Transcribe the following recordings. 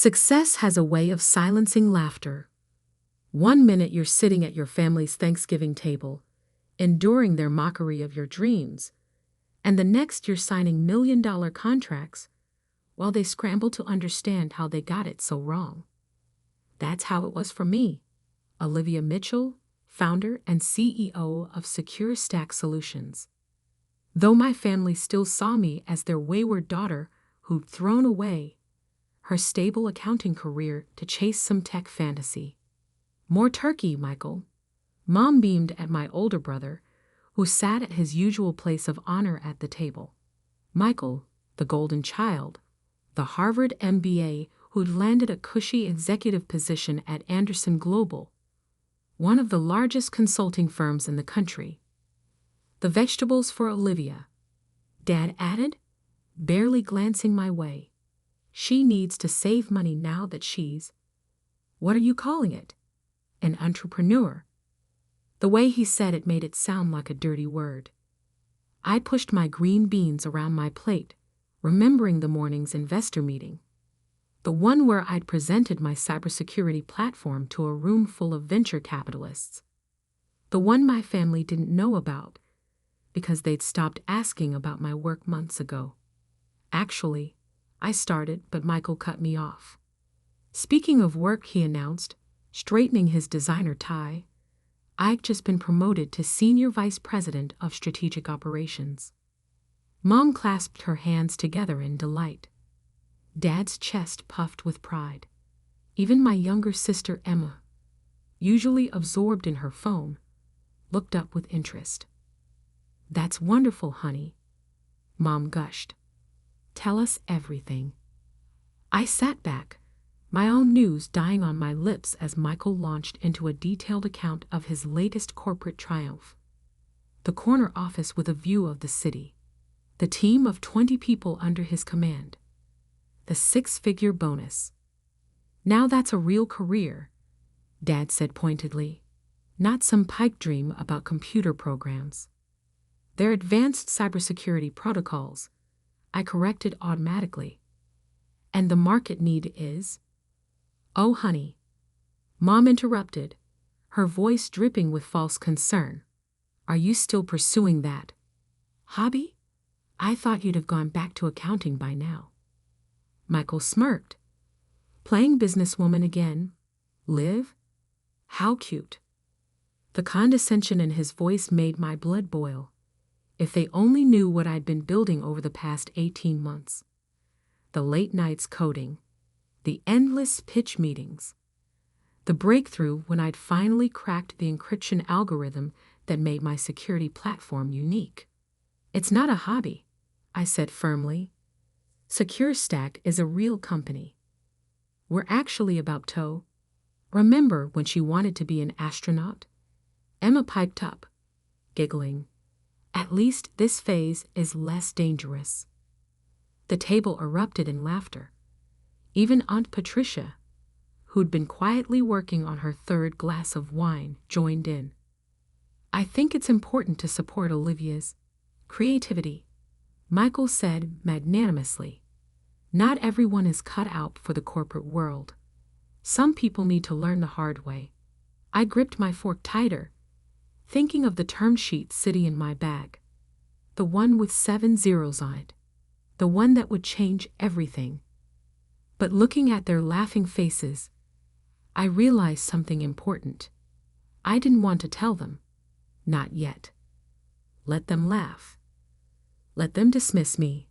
Success has a way of silencing laughter. One minute you're sitting at your family's Thanksgiving table, enduring their mockery of your dreams, and the next you're signing million-dollar contracts while they scramble to understand how they got it so wrong. That's how it was for me, Olivia Mitchell, founder and CEO of SecureStack Solutions. Though my family still saw me as their wayward daughter who'd thrown away her stable accounting career to chase some tech fantasy. More turkey, Michael. Mom beamed at my older brother, who sat at his usual place of honor at the table. Michael, the golden child, the Harvard MBA who'd landed a cushy executive position at Anderson Global, one of the largest consulting firms in the country. The vegetables for Olivia, Dad added, barely glancing my way. She needs to save money now that she's, what are you calling it? An entrepreneur. The way he said it made it sound like a dirty word. I pushed my green beans around my plate, remembering the morning's investor meeting. The one where I'd presented my cybersecurity platform to a room full of venture capitalists. The one my family didn't know about, because they'd stopped asking about my work months ago. Actually, I started, but Michael cut me off. Speaking of work, he announced, straightening his designer tie, I've just been promoted to Senior Vice President of Strategic Operations. Mom clasped her hands together in delight. Dad's chest puffed with pride. Even my younger sister Emma, usually absorbed in her phone, looked up with interest. That's wonderful, honey, Mom gushed. Tell us everything. I sat back, my own news dying on my lips as Michael launched into a detailed account of his latest corporate triumph. The corner office with a view of the city. The team of 20 people under his command. The 6-figure bonus. Now that's a real career, Dad said pointedly. Not some pipe dream about computer programs. They're advanced cybersecurity protocols, I corrected automatically. And the market need is? Oh, honey. Mom interrupted, her voice dripping with false concern. Are you still pursuing that hobby? I thought you'd have gone back to accounting by now. Michael smirked. Playing businesswoman again? Liv? How cute. The condescension in his voice made my blood boil. If they only knew what I'd been building over the past 18 months. The late nights coding, the endless pitch meetings, the breakthrough when I'd finally cracked the encryption algorithm that made my security platform unique. It's not a hobby, I said firmly. SecureStack is a real company. We're actually about to. Remember when she wanted to be an astronaut? Emma piped up, giggling. At least this phase is less dangerous. The table erupted in laughter. Even Aunt Patricia, who'd been quietly working on her 3rd glass of wine, joined in. I think it's important to support Olivia's creativity, Michael said magnanimously. Not everyone is cut out for the corporate world. Some people need to learn the hard way. I gripped my fork tighter, thinking of the term sheet sitting in my bag. The one with 7 zeros on it. The one that would change everything. But looking at their laughing faces, I realized something important. I didn't want to tell them. Not yet. Let them laugh. Let them dismiss me.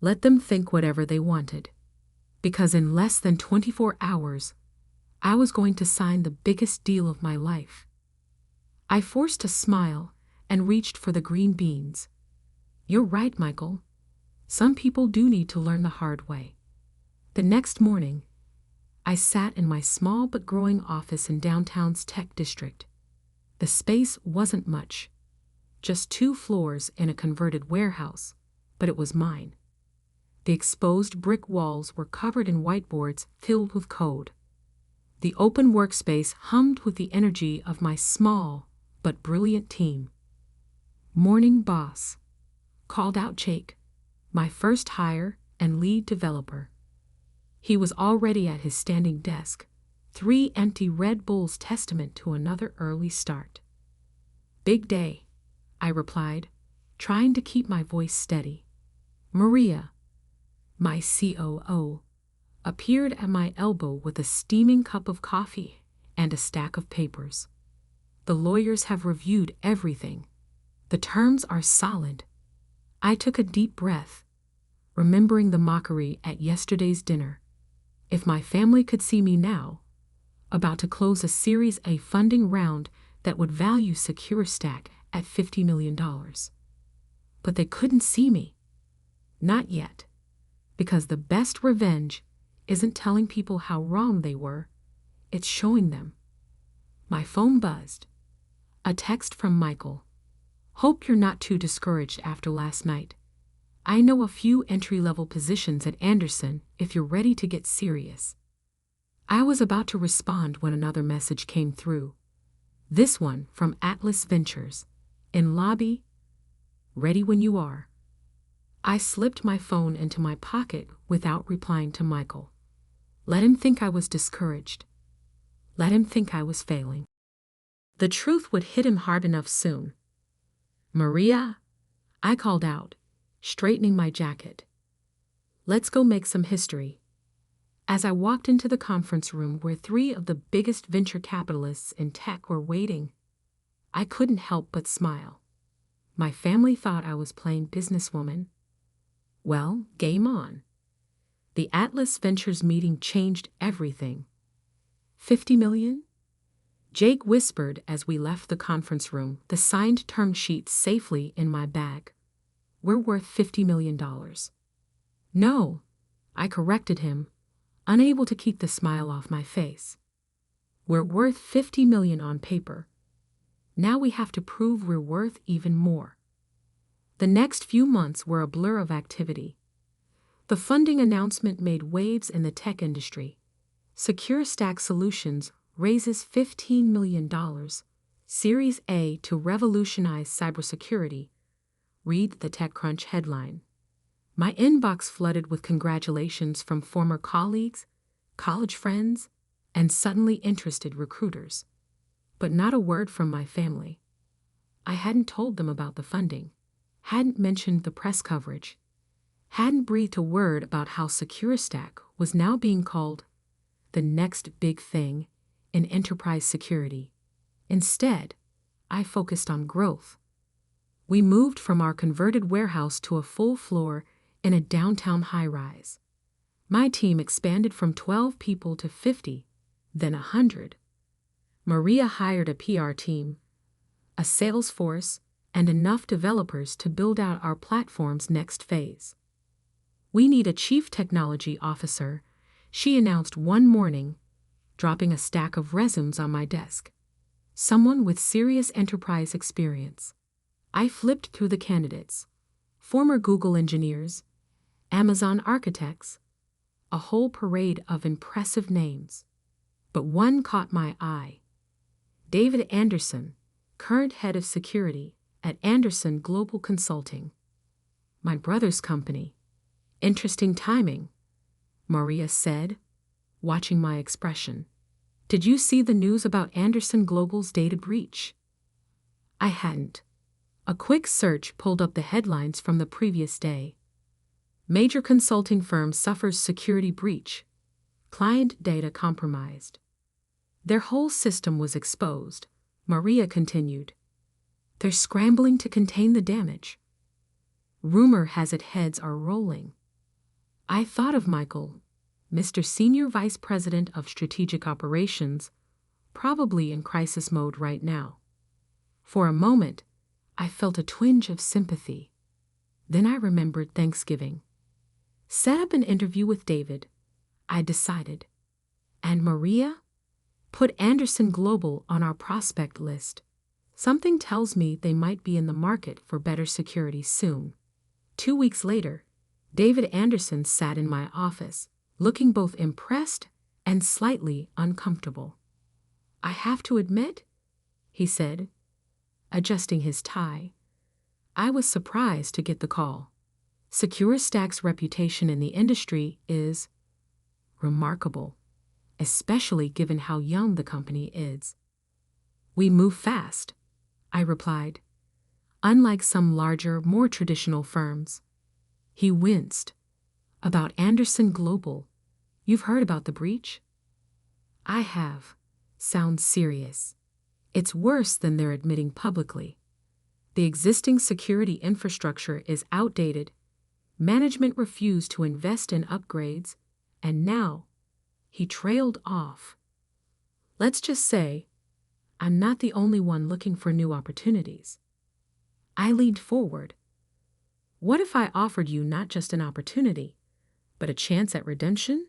Let them think whatever they wanted. Because in less than 24 hours, I was going to sign the biggest deal of my life. I forced a smile and reached for the green beans. You're right, Michael. Some people do need to learn the hard way. The next morning, I sat in my small but growing office in downtown's tech district. The space wasn't much, just 2 floors in a converted warehouse, but it was mine. The exposed brick walls were covered in whiteboards filled with code. The open workspace hummed with the energy of my small but brilliant team. Morning, boss, called out Jake, my first hire and lead developer. He was already at his standing desk, 3 empty Red Bulls testament to another early start. "Big day," I replied, trying to keep my voice steady. Maria, my COO, appeared at my elbow with a steaming cup of coffee and a stack of papers. "The lawyers have reviewed everything. The terms are solid." I took a deep breath, remembering the mockery at yesterday's dinner. If my family could see me now, about to close a Series A funding round that would value SecureStack at $50 million. But they couldn't see me. Not yet. Because the best revenge isn't telling people how wrong they were, it's showing them. My phone buzzed. A text from Michael. "Hope you're not too discouraged after last night. I know a few entry-level positions at Anderson if you're ready to get serious." I was about to respond when another message came through. This one from Atlas Ventures. "In lobby. Ready when you are." I slipped my phone into my pocket without replying to Michael. Let him think I was discouraged. Let him think I was failing. The truth would hit him hard enough soon. "Maria," I called out, straightening my jacket. "Let's go make some history." As I walked into the conference room where 3 of the biggest venture capitalists in tech were waiting, I couldn't help but smile. My family thought I was playing businesswoman. Well, game on. The Atlas Ventures meeting changed everything. $50 million? Jake whispered as we left the conference room, the signed term sheet safely in my bag. "We're worth $50 million. "No," I corrected him, unable to keep the smile off my face. "We're worth $50 million on paper. Now we have to prove we're worth even more." The next few months were a blur of activity. The funding announcement made waves in the tech industry. SecureStack Solutions raises $15 million, Series A to revolutionize cybersecurity. Read the TechCrunch headline. My inbox flooded with congratulations from former colleagues, college friends, and suddenly interested recruiters. But not a word from my family. I hadn't told them about the funding, hadn't mentioned the press coverage, hadn't breathed a word about how SecureStack was now being called the next big thing in enterprise security. Instead, I focused on growth. We moved from our converted warehouse to a full floor in a downtown high-rise. My team expanded from 12 people to 50, then 100. Maria hired a PR team, a sales force, and enough developers to build out our platform's next phase. "We need a chief technology officer," she announced one morning, dropping a stack of resumes on my desk. "Someone with serious enterprise experience." I flipped through the candidates. Former Google engineers, Amazon architects, a whole parade of impressive names. But one caught my eye. David Anderson, current head of security at Anderson Global Consulting. My brother's company. "Interesting timing," Maria said, watching my expression. "Did you see the news about Anderson Global's data breach?" I hadn't. A quick search pulled up the headlines from the previous day. Major consulting firm suffers security breach. Client data compromised. Their whole system was exposed, Maria continued. They're scrambling to contain the damage. Rumor has it heads are rolling. I thought of Michael, Mr. Senior Vice President of Strategic Operations, probably in crisis mode right now. For a moment, I felt a twinge of sympathy. Then I remembered Thanksgiving. Set up an interview with David, I decided. And Maria? Put Anderson Global on our prospect list. Something tells me they might be in the market for better security soon. 2 weeks later, David Anderson sat in my office, looking both impressed and slightly uncomfortable. "I have to admit," he said, adjusting his tie, "I was surprised to get the call. SecureStack's reputation in the industry is remarkable, especially given how young the company is. We move fast, I replied, unlike some larger, more traditional firms. He winced. About Anderson Global. You've heard about the breach? I have. Sounds serious. It's worse than they're admitting publicly. The existing security infrastructure is outdated, management refused to invest in upgrades, and now, he trailed off. Let's just say, I'm not the only one looking for new opportunities. I leaned forward. What if I offered you not just an opportunity, but a chance at redemption?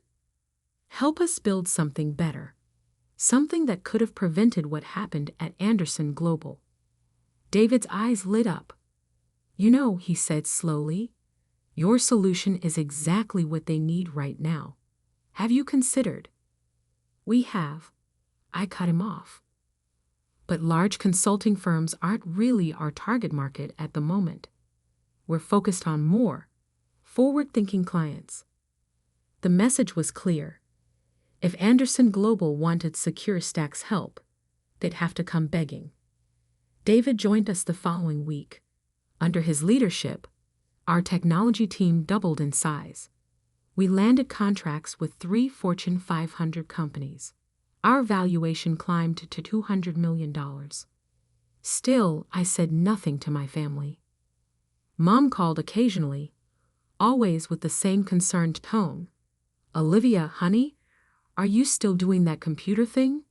Help us build something better. Something that could have prevented what happened at Anderson Global. David's eyes lit up. You know, he said slowly, your solution is exactly what they need right now. Have you considered? We have. I cut him off. But large consulting firms aren't really our target market at the moment. We're focused on more forward-thinking clients. The message was clear. If Anderson Global wanted SecureStack's help, they'd have to come begging. David joined us the following week. Under his leadership, our technology team doubled in size. We landed contracts with 3 Fortune 500 companies. Our valuation climbed to $200 million. Still, I said nothing to my family. Mom called occasionally, always with the same concerned tone. Olivia, honey, are you still doing that computer thing?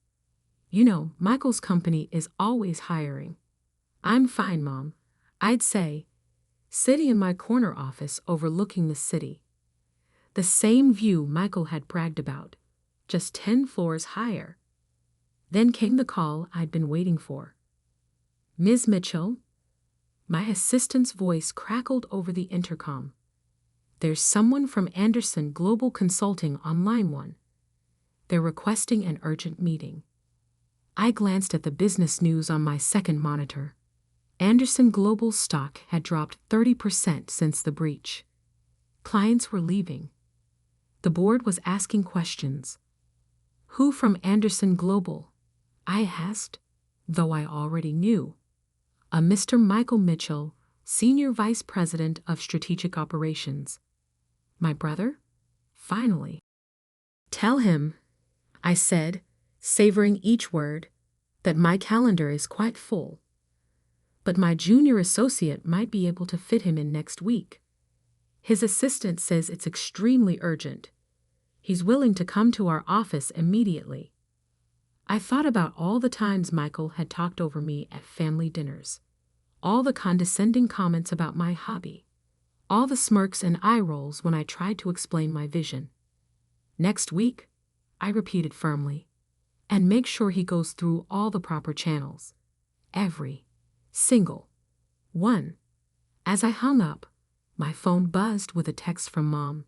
You know, Michael's company is always hiring. I'm fine, Mom, I'd say, sitting in my corner office overlooking the city. The same view Michael had bragged about, just 10 floors higher. Then came the call I'd been waiting for. Ms. Mitchell? My assistant's voice crackled over the intercom. There's someone from Anderson Global Consulting on line 1. They're requesting an urgent meeting. I glanced at the business news on my second monitor. Anderson Global's stock had dropped 30% since the breach. Clients were leaving. The board was asking questions. Who from Anderson Global? I asked, though I already knew. A Mr. Michael Mitchell, Senior Vice President of Strategic Operations. My brother? Finally. Tell him, I said, savoring each word, that my calendar is quite full. But my junior associate might be able to fit him in next week. His assistant says it's extremely urgent. He's willing to come to our office immediately. I thought about all the times Michael had talked over me at family dinners, all the condescending comments about my hobby, all the smirks and eye rolls when I tried to explain my vision. Next week, I repeated firmly, and make sure he goes through all the proper channels. Every single one. As I hung up, my phone buzzed with a text from Mom.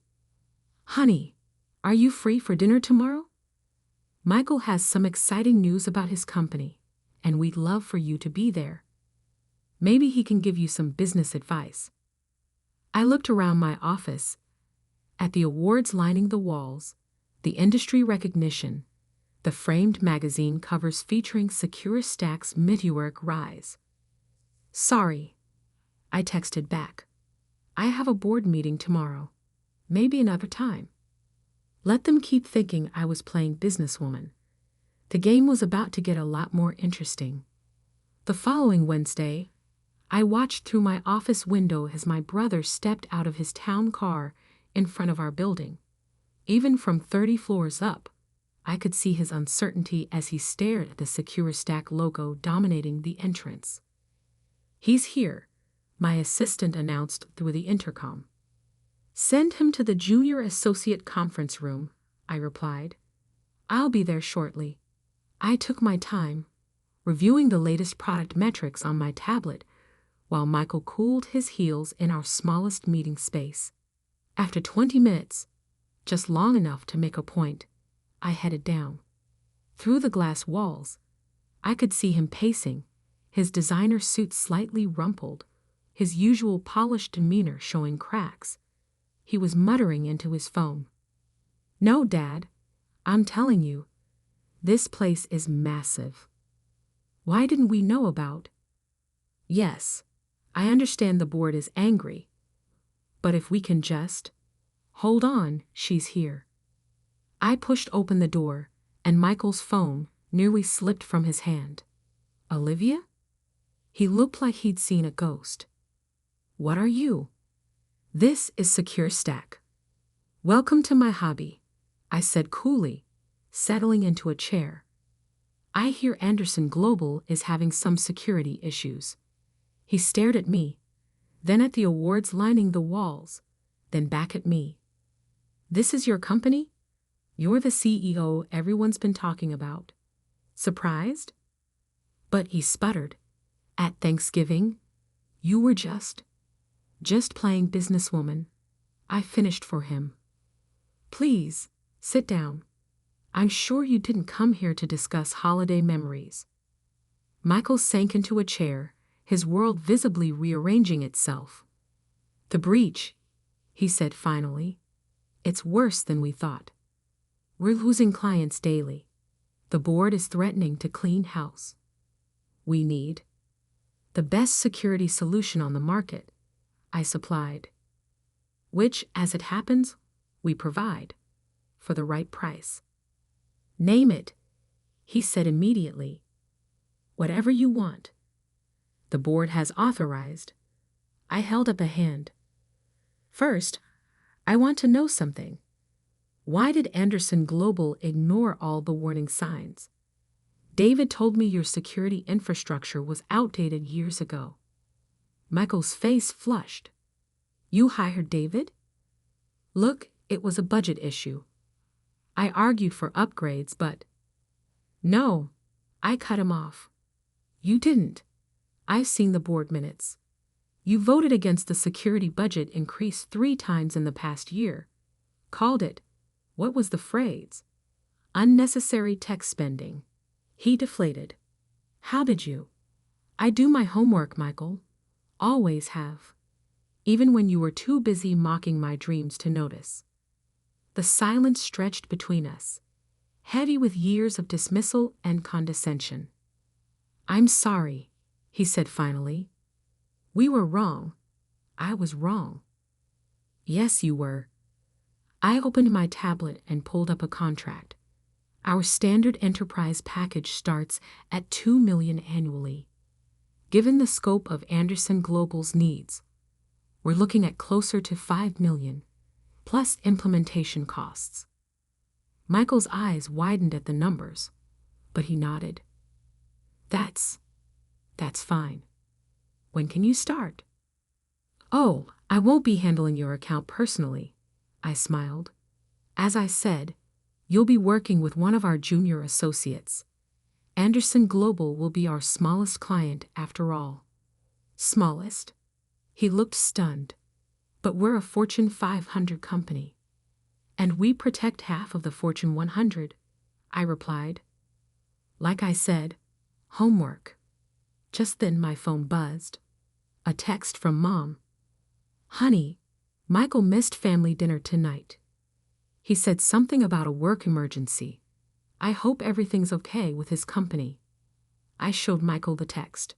Honey, are you free for dinner tomorrow? Michael has some exciting news about his company, and we'd love for you to be there. Maybe he can give you some business advice. I looked around my office, at the awards lining the walls, the industry recognition, the framed magazine covers featuring SecureStack's meteoric rise. Sorry, I texted back. I have a board meeting tomorrow. Maybe another time. Let them keep thinking I was playing businesswoman. The game was about to get a lot more interesting. The following Wednesday, I watched through my office window as my brother stepped out of his town car in front of our building. Even from 30 floors up, I could see his uncertainty as he stared at the SecureStack logo dominating the entrance. He's here, my assistant announced through the intercom. Send him to the junior associate conference room, I replied. I'll be there shortly. I took my time, reviewing the latest product metrics on my tablet, while Michael cooled his heels in our smallest meeting space. After 20 minutes, just long enough to make a point, I headed down. Through the glass walls, I could see him pacing, his designer suit slightly rumpled, his usual polished demeanor showing cracks. He was muttering into his phone. No, Dad. I'm telling you, this place is massive. Why didn't we know about? Yes, I understand the board is angry. But if we can just... Hold on, she's here. I pushed open the door, and Michael's phone nearly slipped from his hand. Olivia? He looked like he'd seen a ghost. What are you? This is SecureStack. Welcome to my hobby, I said coolly, settling into a chair. I hear Anderson Global is having some security issues. He stared at me, then at the awards lining the walls, then back at me. This is your company? You're the CEO everyone's been talking about. Surprised? But he sputtered. At Thanksgiving, you were just playing businesswoman. I finished for him. Please, sit down. I'm sure you didn't come here to discuss holiday memories. Michael sank into a chair, his world visibly rearranging itself. The breach, he said finally. It's worse than we thought. We're losing clients daily. The board is threatening to clean house. We need the best security solution on the market, I supplied. Which, as it happens, we provide, for the right price. Name it, he said immediately. Whatever you want. The board has authorized. I held up a hand. First, I want to know something. Why did Anderson Global ignore all the warning signs? David told me your security infrastructure was outdated years ago. Michael's face flushed. You hired David? Look, it was a budget issue. I argued for upgrades, but... No, I cut him off. You didn't. I've seen the board minutes. You voted against the security budget increase 3 times in the past year. Called it, what was the phrase? Unnecessary tech spending. He deflated. How did you? I do my homework, Michael. Always have. Even when you were too busy mocking my dreams to notice. The silence stretched between us, heavy with years of dismissal and condescension. I'm sorry, he said finally. We were wrong. I was wrong. Yes, you were. I opened my tablet and pulled up a contract. Our standard enterprise package starts at $2 million annually. Given the scope of Anderson Global's needs, we're looking at closer to $5 million, plus implementation costs. Michael's eyes widened at the numbers, but he nodded. That's fine. When can you start? Oh, I won't be handling your account personally, I smiled. As I said, you'll be working with one of our junior associates. Anderson Global will be our smallest client after all. Smallest? He looked stunned. But we're a Fortune 500 company. And we protect half of the Fortune 100, I replied. Like I said, homework. Just then my phone buzzed. A text from Mom. Honey, Michael missed family dinner tonight. He said something about a work emergency. I hope everything's okay with his company. I showed Michael the text.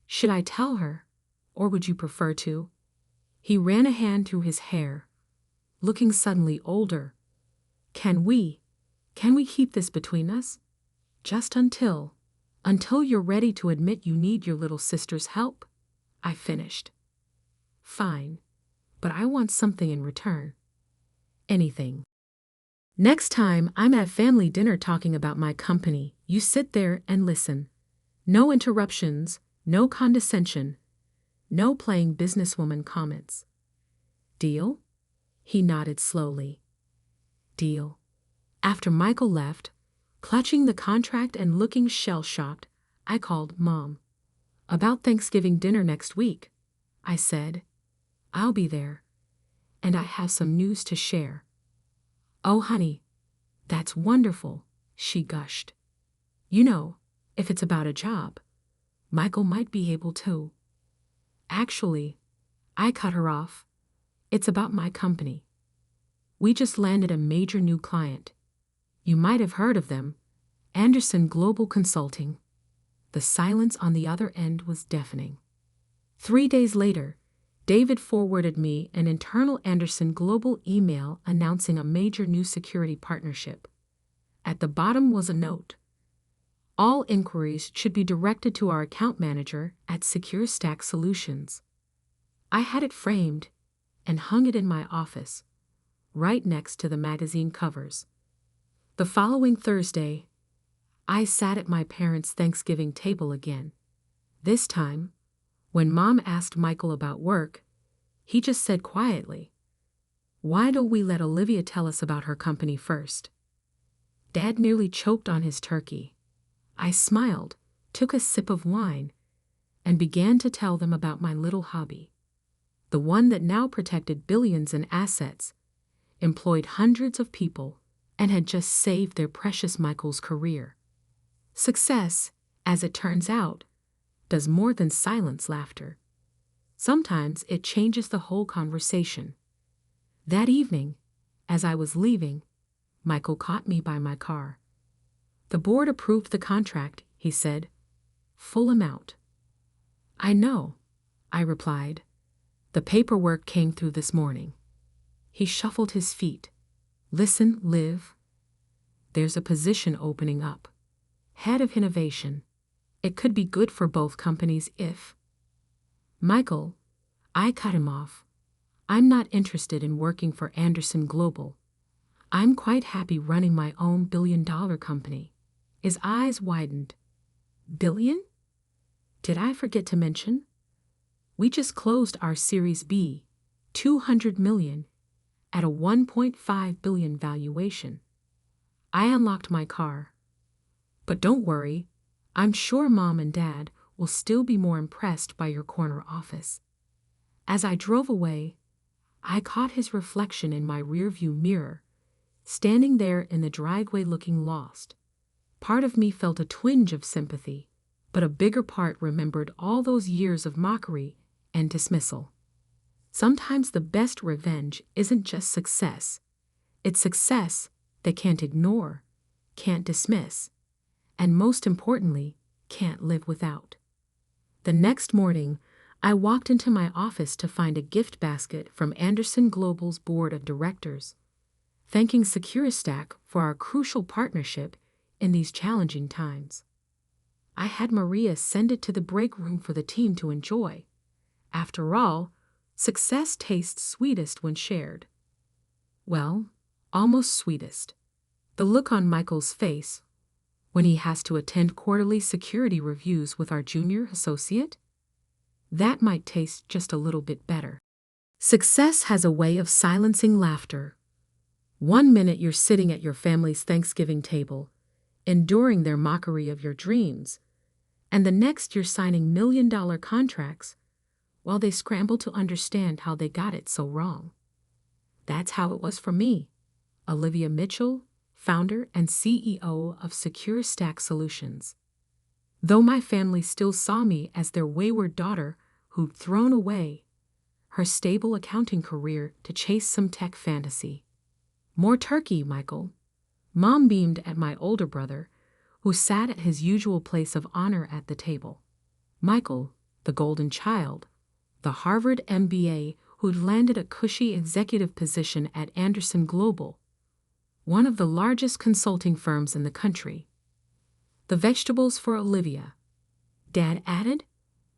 Should I tell her, or would you prefer to? He ran a hand through his hair, looking suddenly older. Can we keep this between us? Just until you're ready to admit you need your little sister's help? I finished. Fine, but I want something in return. Anything. Next time I'm at family dinner talking about my company, you sit there and listen. No interruptions, no condescension, no playing businesswoman comments. Deal? He nodded slowly. Deal. After Michael left, clutching the contract and looking shell-shocked, I called Mom. About Thanksgiving dinner next week, I said. I'll be there. And I have some news to share. Oh, honey, that's wonderful, she gushed. You know, if it's about a job, Michael might be able to. Actually, I cut her off. It's about my company. We just landed a major new client. You might have heard of them, Anderson Global Consulting. The silence on the other end was deafening. 3 days later, David forwarded me an internal Anderson Global email announcing a major new security partnership. At the bottom was a note. All inquiries should be directed to our account manager at SecureStack Solutions. I had it framed and hung it in my office, right next to the magazine covers. The following Thursday, I sat at my parents' Thanksgiving table again. This time, when Mom asked Michael about work, he just said quietly, "Why don't we let Olivia tell us about her company first?" Dad nearly choked on his turkey. I smiled, took a sip of wine, and began to tell them about my little hobby. The one that now protected billions in assets, employed hundreds of people, and had just saved their precious Michael's career. Success, as it turns out, does more than silence laughter. Sometimes it changes the whole conversation. That evening, as I was leaving, Michael caught me by my car. "The board approved the contract," he said. "Full amount." "I know," I replied. "The paperwork came through this morning." He shuffled his feet. "Listen, Liv. There's a position opening up. Head of Innovation. It could be good for both companies if—" "Michael," I cut him off. "I'm not interested in working for Anderson Global. I'm quite happy running my own billion-dollar company." His eyes widened. "Billion? Did I forget to mention? We just closed our Series B, $200 million, at a $1.5 billion valuation." I unlocked my car. "But don't worry, I'm sure Mom and Dad will still be more impressed by your corner office." As I drove away, I caught his reflection in my rearview mirror, standing there in the driveway looking lost. Part of me felt a twinge of sympathy, but a bigger part remembered all those years of mockery and dismissal. Sometimes the best revenge isn't just success. It's success they can't ignore, can't dismiss, and most importantly, can't live without. The next morning, I walked into my office to find a gift basket from Anderson Global's board of directors, thanking SecureStack for our crucial partnership in these challenging times. I had Maria send it to the break room for the team to enjoy. After all, success tastes sweetest when shared. Well, almost sweetest. The look on Michael's face when he has to attend quarterly security reviews with our junior associate? That might taste just a little bit better. Success has a way of silencing laughter. 1 minute you're sitting at your family's Thanksgiving table, enduring their mockery of your dreams, and the next you're signing million-dollar contracts while they scramble to understand how they got it so wrong. That's how it was for me, Olivia Mitchell, founder and CEO of SecureStack Solutions. Though my family still saw me as their wayward daughter who'd thrown away her stable accounting career to chase some tech fantasy. "More turkey, Michael." Mom beamed at my older brother, who sat at his usual place of honor at the table. Michael, the golden child, the Harvard MBA who'd landed a cushy executive position at Anderson Global, one of the largest consulting firms in the country. "The vegetables for Olivia," Dad added,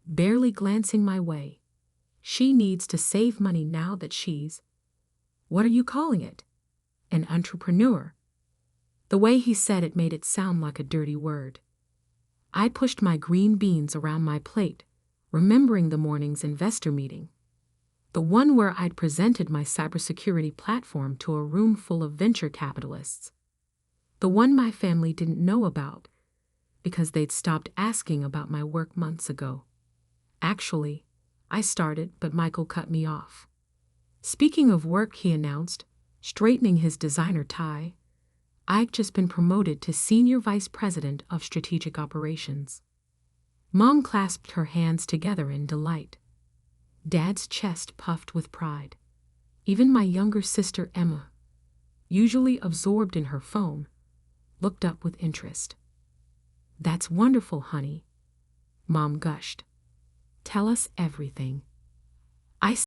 barely glancing my way. "She needs to save money now that she's—" "What are you calling it?" "An entrepreneur." The way he said it made it sound like a dirty word. I pushed my green beans around my plate, remembering the morning's investor meeting. The one where I'd presented my cybersecurity platform to a room full of venture capitalists. The one my family didn't know about because they'd stopped asking about my work months ago. Actually, I started, but Michael cut me off. "Speaking of work," he announced, straightening his designer tie, "I've just been promoted to Senior Vice President of Strategic Operations." Mom clasped her hands together in delight. Dad's chest puffed with pride. Even my younger sister Emma, usually absorbed in her phone, looked up with interest. "That's wonderful, honey," Mom gushed. "Tell us everything."